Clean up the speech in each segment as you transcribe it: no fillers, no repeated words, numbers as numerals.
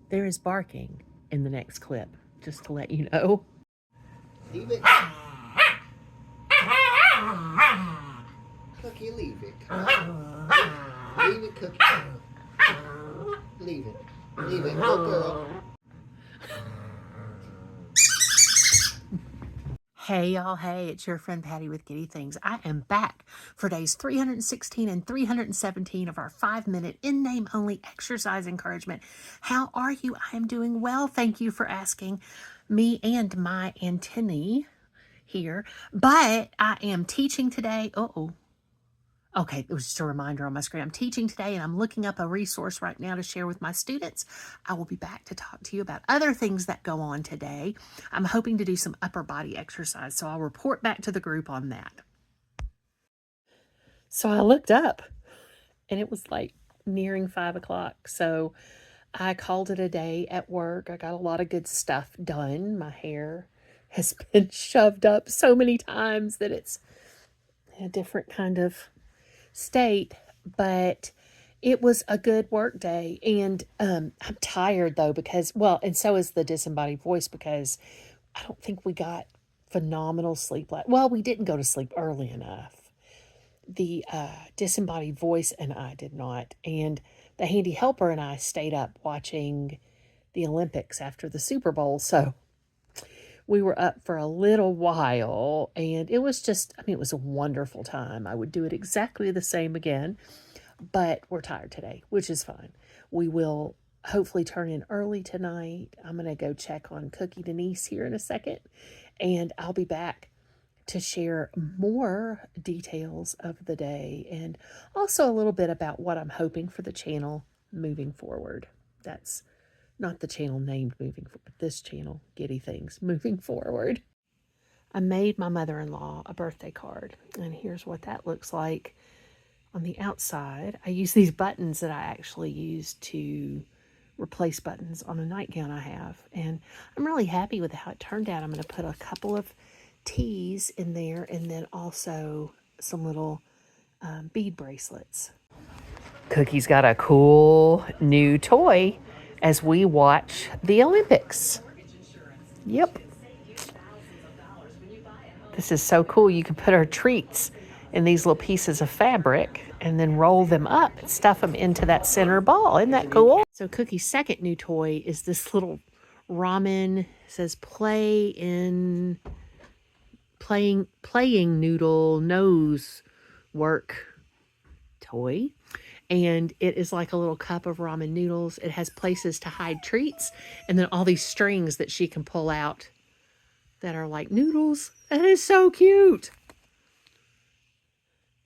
There is barking in the next clip, just to let you know. Leave it. Cookie, leave it. Leave it, Cookie. Leave it. Leave it. Good girl. Hey y'all, hey, it's your friend Patty with Giddy Things. I am back for days 316 and 317 of our 5-minute in-name only exercise encouragement. How are you? I am doing well. Thank you for asking me and my antennae here. But I am teaching today. Okay, it was just a reminder on my screen. I'm teaching today and I'm looking up a resource right now to share with my students. I will be back to talk to you about other things that go on today. I'm hoping to do some upper body exercise, so I'll report back to the group on that. So I looked up and it was like nearing 5 o'clock. So I called it a day at work. I got a lot of good stuff done. My hair has been shoved up so many times that it's a different kind of state, but it was a good work day. And I'm tired though, because, well, and so is the disembodied voice, because I don't think we got phenomenal sleep. Well, we didn't go to sleep early enough. The disembodied voice and I did not. And the handy helper and I stayed up watching the Olympics after the Super Bowl. So we were up for a little while, and it was just, I mean, it was a wonderful time. I would do it exactly the same again, but we're tired today, which is fine. We will hopefully turn in early tonight. I'm going to go check on Cookie Denise here in a second, and I'll be back to share more details of the day and also a little bit about what I'm hoping for the channel moving forward. That's not the channel named moving forward, this channel, Giddy Things, moving forward. I made my mother-in-law a birthday card, and here's what that looks like on the outside. I use these buttons that I actually use to replace buttons on a nightgown I have, and I'm really happy with how it turned out. I'm going to put a couple of T's in there and then also some little bead bracelets. Cookie's got a cool new toy as we watch the Olympics. Yep. This is so cool. You can put our treats in these little pieces of fabric and then roll them up and stuff them into that center ball. Isn't that cool? So Cookie's second new toy is this little ramen. It says playing noodle nose work toy. And it is like a little cup of ramen noodles. It has places to hide treats and then all these strings that she can pull out that are like noodles. That is so cute.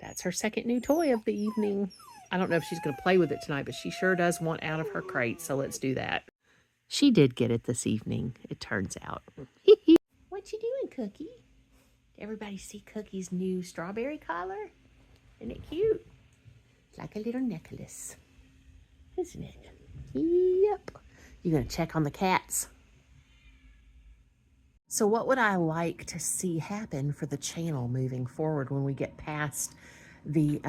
That's her second new toy of the evening. I don't know if she's going to play with it tonight, but she sure does want out of her crate, so let's do that. She did get it this evening, it turns out. What you doing, Cookie? Did everybody see Cookie's new strawberry collar? Isn't it cute? Like a little necklace, isn't it? Yep. You gonna check on the cats? So what would I like to see happen for the channel moving forward when we get past the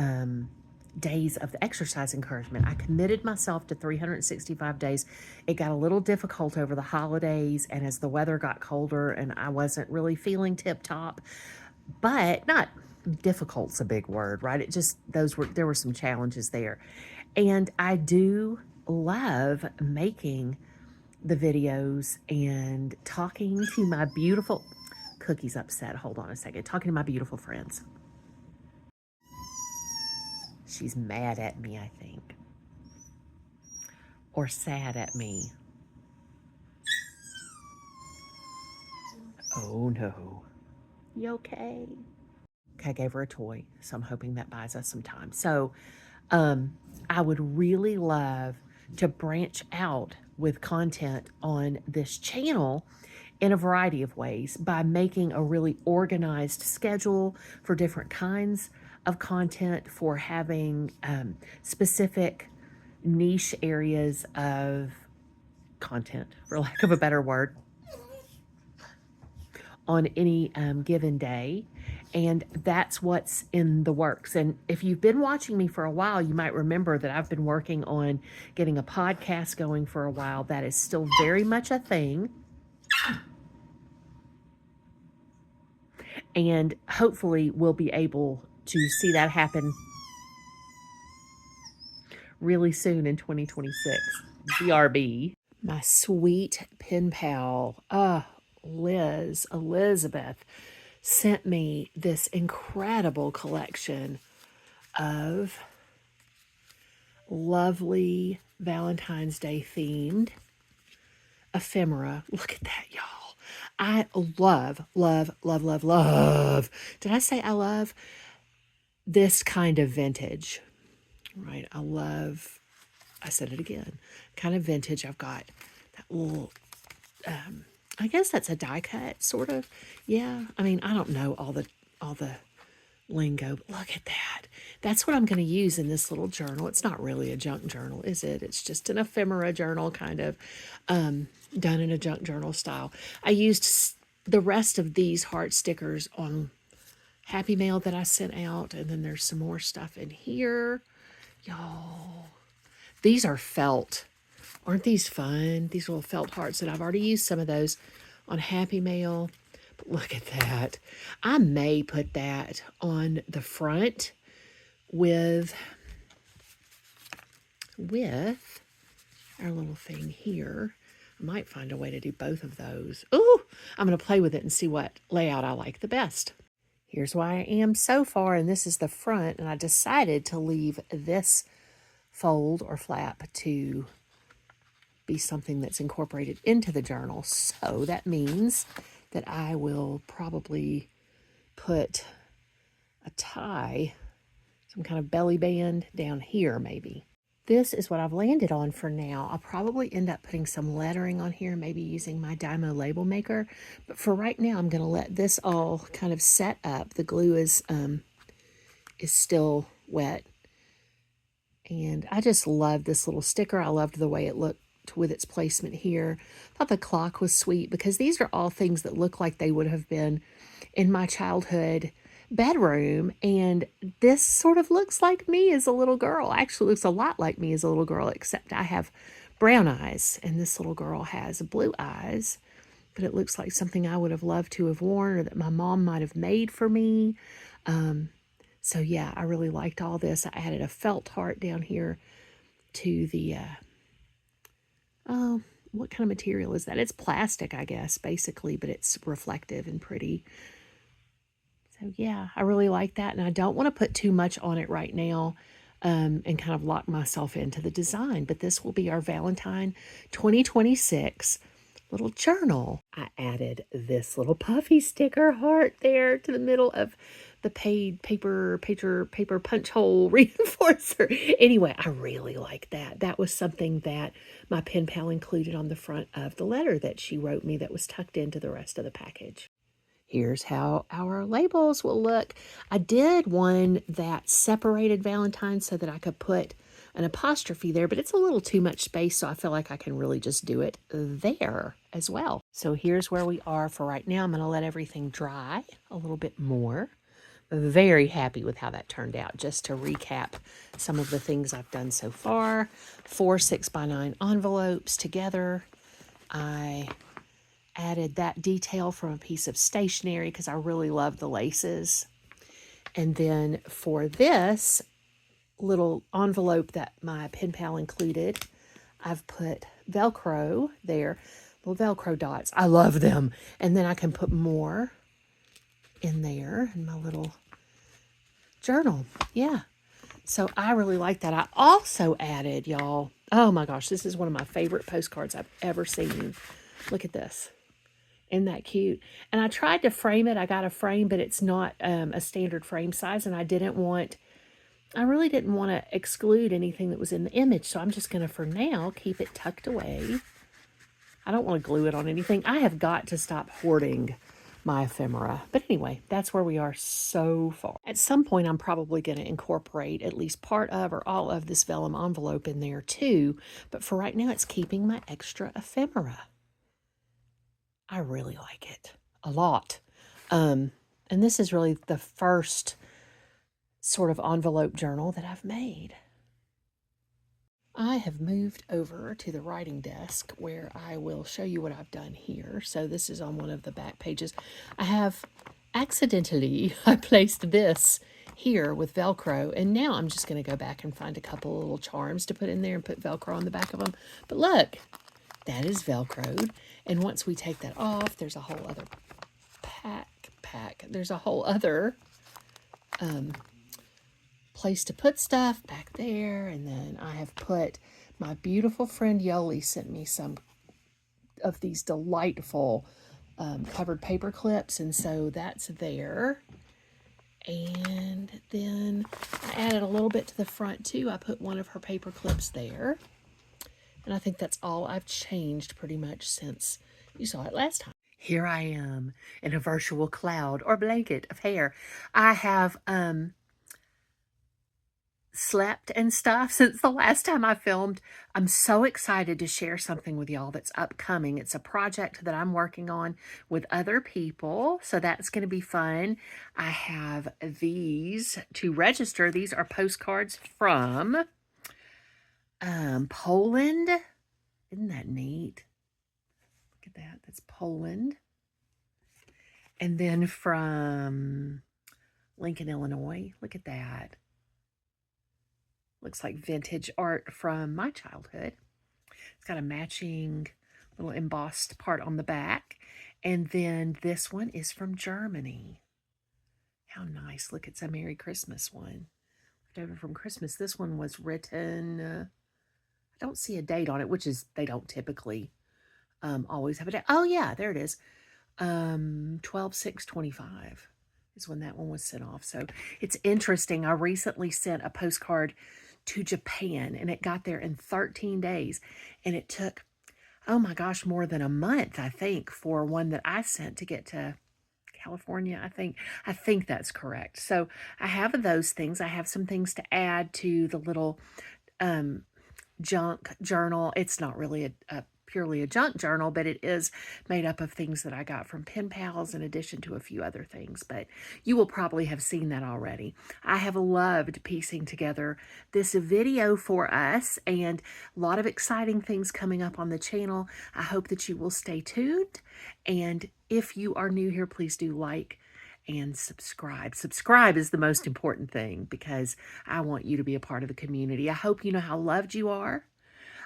days of the exercise encouragement? I committed myself to 365 days. It got a little difficult over the holidays and as the weather got colder and I wasn't really feeling tip-top, but not difficult's a big word, right? It just, there were some challenges there. And I do love making the videos and talking to my beautiful, Cookie's upset, hold on a second, talking to my beautiful friends. She's mad at me, I think. Or sad at me. Oh no. You okay? I gave her a toy, so I'm hoping that buys us some time. So I would really love to branch out with content on this channel in a variety of ways by making a really organized schedule for different kinds of content, for having specific niche areas of content, for lack of a better word, on any given day, And that's what's in the works. And if you've been watching me for a while, you might remember that I've been working on getting a podcast going for a while. That is still very much a thing. And hopefully we'll be able to see that happen really soon in 2026. BRB. My sweet pen pal, Elizabeth, sent me this incredible collection of lovely Valentine's Day themed ephemera. Look at that, y'all. I love, love, love, love, love. Did I say I love this kind of vintage? Right. I said it again, kind of vintage. I've got that little, I guess that's a die cut, sort of. Yeah. I mean, I don't know all the lingo, but look at that. That's what I'm going to use in this little journal. It's not really a junk journal, is it? It's just an ephemera journal, kind of done in a junk journal style. I used the rest of these heart stickers on Happy Mail that I sent out, and then there's some more stuff in here. Y'all, these are felt. Aren't these fun? These little felt hearts, and I've already used some of those on Happy Mail. But look at that. I may put that on the front with our little thing here. I might find a way to do both of those. Ooh, I'm going to play with it and see what layout I like the best. Here's where I am so far, and this is the front, and I decided to leave this fold or flap to be something that's incorporated into the journal. So that means that I will probably put a tie, some kind of belly band down here maybe. This is what I've landed on for now. I'll probably end up putting some lettering on here, maybe using my Dymo label maker. But for right now, I'm going to let this all kind of set up. The glue is still wet. And I just love this little sticker. I loved the way it looked with its placement here. I thought the clock was sweet because these are all things that look like they would have been in my childhood bedroom, and this sort of looks like me as a little girl. Actually looks a lot like me as a little girl, except I have brown eyes and this little girl has blue eyes. But it looks like something I would have loved to have worn or that my mom might have made for me. So yeah, I really liked all this. I added a felt heart down here to the oh, what kind of material is that? It's plastic, I guess, basically, but it's reflective and pretty. So yeah, I really like that. And I don't want to put too much on it right now and kind of lock myself into the design. But this will be our Valentine 2026 little journal. I added this little puffy sticker heart there to the middle of the paper punch hole reinforcer. Anyway, I really like that. That was something that my pen pal included on the front of the letter that she wrote me that was tucked into the rest of the package. Here's how our labels will look. I did one that separated Valentine so that I could put an apostrophe there, but it's a little too much space, so I feel like I can really just do it there as well. So here's where we are for right now. I'm going to let everything dry a little bit more. Very happy with how that turned out. Just to recap some of the things I've done so far. 4 6x9 envelopes together. I added that detail from a piece of stationery because I really love the laces. And then for this little envelope that my pen pal included, I've put Velcro there, little Velcro dots. I love them. And then I can put more in there in my little journal. Yeah. So I really like that. I also added, y'all, oh my gosh, this is one of my favorite postcards I've ever seen. Look at this. Isn't that cute? And I tried to frame it. I got a frame, but it's not a standard frame size. And I really didn't want to exclude anything that was in the image. So I'm just going to, for now, keep it tucked away. I don't want to glue it on anything. I have got to stop hoarding my ephemera. But anyway, that's where we are so far. At some point, I'm probably going to incorporate at least part of or all of this vellum envelope in there too. But for right now, it's keeping my extra ephemera. I really like it a lot. And And this is really the first sort of envelope journal that I've made. I have moved over to the writing desk where I will show you what I've done here. So this is on one of the back pages. I have accidentally, I placed this here with Velcro, and now I'm just going to go back and find a couple of little charms to put in there and put Velcro on the back of them. But look, that is Velcroed. And once we take that off, there's a whole other there's a whole other place to put stuff back there. And then I have put, my beautiful friend Yoli sent me some of these delightful covered paper clips, and so that's there. And then I added a little bit to the front too. I put one of her paper clips there, and I think that's all I've changed pretty much since you saw it last time. Here I am in a virtual cloud or blanket of hair. I have slept and stuff since the last time I filmed. I'm so excited to share something with y'all that's upcoming. It's a project that I'm working on with other people, so that's going to be fun. I have these to register. These are postcards from Poland. Isn't that neat? Look at that. That's Poland. And then from Lincoln, Illinois. Look at that. Looks like vintage art from my childhood. It's got a matching little embossed part on the back. And then this one is from Germany. How nice. Look, it's a Merry Christmas one. Left over from Christmas. This one was written, I don't see a date on it, which is, they don't typically always have a date. Oh, yeah, there it is. 12/6/25 is when that one was sent off. So it's interesting. I recently sent a postcard to Japan, and it got there in 13 days. And it took, oh my gosh, more than a month, I think, for one that I sent to get to California. I think that's correct. So I have those things. I have some things to add to the little junk journal. It's not really a purely a junk journal, but it is made up of things that I got from pen pals in addition to a few other things. But you will probably have seen that already. I have loved piecing together this video for us, and a lot of exciting things coming up on the channel. I hope that you will stay tuned. And if you are new here, please do like and subscribe. Subscribe is the most important thing because I want you to be a part of the community. I hope you know how loved you are.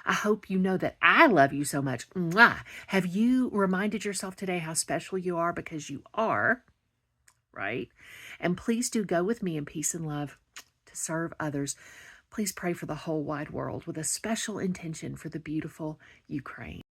I hope you know that I love you so much. Mwah. Have you reminded yourself today how special you are? Because you are, right? And please do go with me in peace and love to serve others. Please pray for the whole wide world with a special intention for the beautiful Ukraine.